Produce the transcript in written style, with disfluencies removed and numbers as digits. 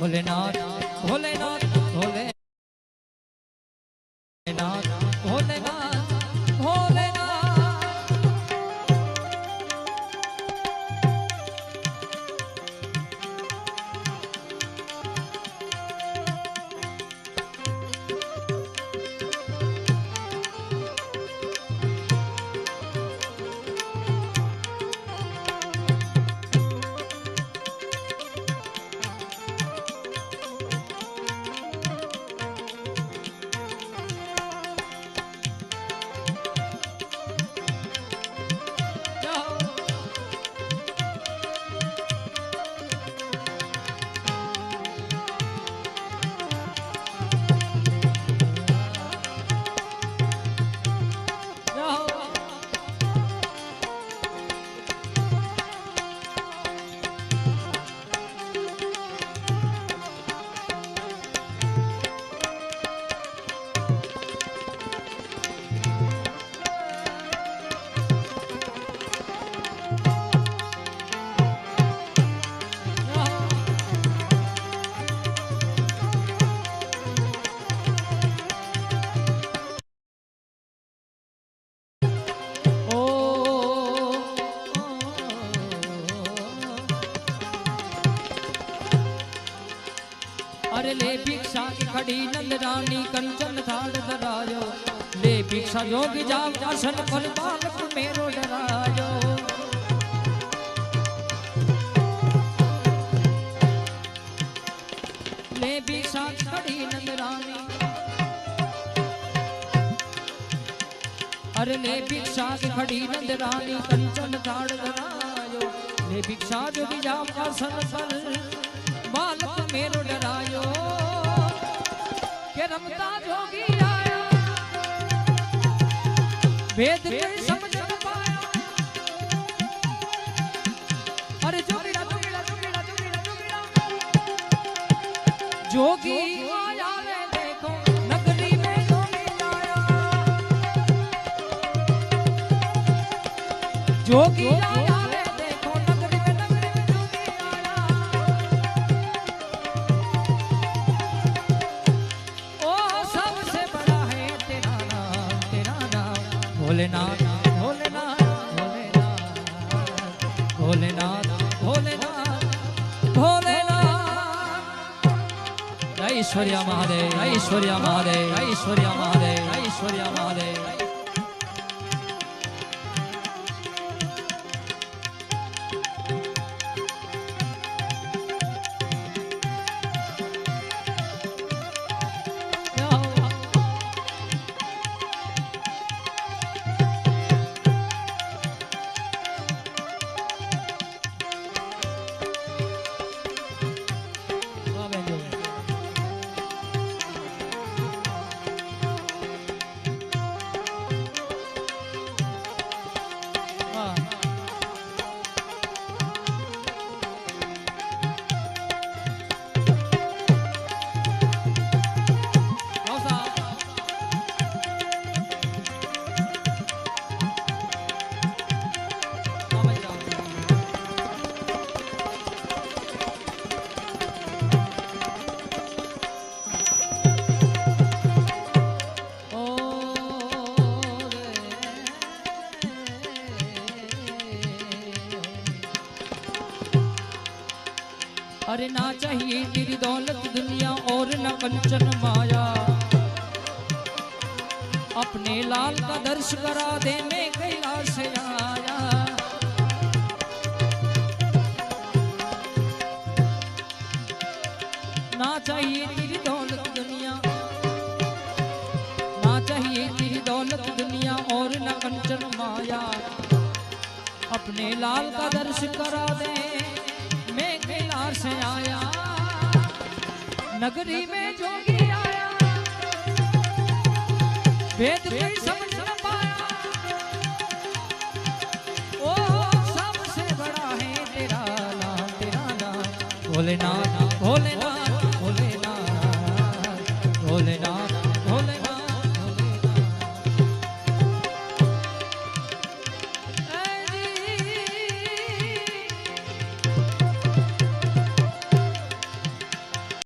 भोलेनाथ भोलेनाथ भोलेनाथ भोलेनाथ भोलेनाथ। अरे ले भिक्षा की खड़ी नंद रानी कंचन थाल धरायो, ले भिक्षा जोगी जाग आसन पर बालक मेरो डरायो। ले भिक्षा की खड़ी नंद रानी, अरे ले भिक्षा की खड़ी नंद रानी कंचन थाल धरायो, ले भिक्षा जोगी जाग आसन पर बालक मेरो डरायो। के रमता जोगी आया भेद कोई समझ न पाया, अरे जोगीड़ा जोगीड़ा जोगीड़ा जोगीड़ा जोगीड़ा जोगी आया रे देखो नगरी में जोगी आया, जोगी आया भोलेनाथ भोलेनाथ भोलेनाथ भोलेनाथ भोलेनाथ भोलेनाथ। ऐश्वर्या महादेव ऐश्वर्या महादेव ऐश्वर्या महादेव ऐश्वर्या महादेव। अरे ना चाहिए तेरी दौलत दुनिया और न कंचन माया, अपने लाल का दर्श करा दे मैं कैलाश से आया। ना चाहिए तेरी दौलत दुनिया, ना चाहिए तेरी दौलत दुनिया और न कंचन माया, अपने लाल का दर्श करा दे मैं कैलाश से आया। नगरी में जोगी आया भेद कोई समझ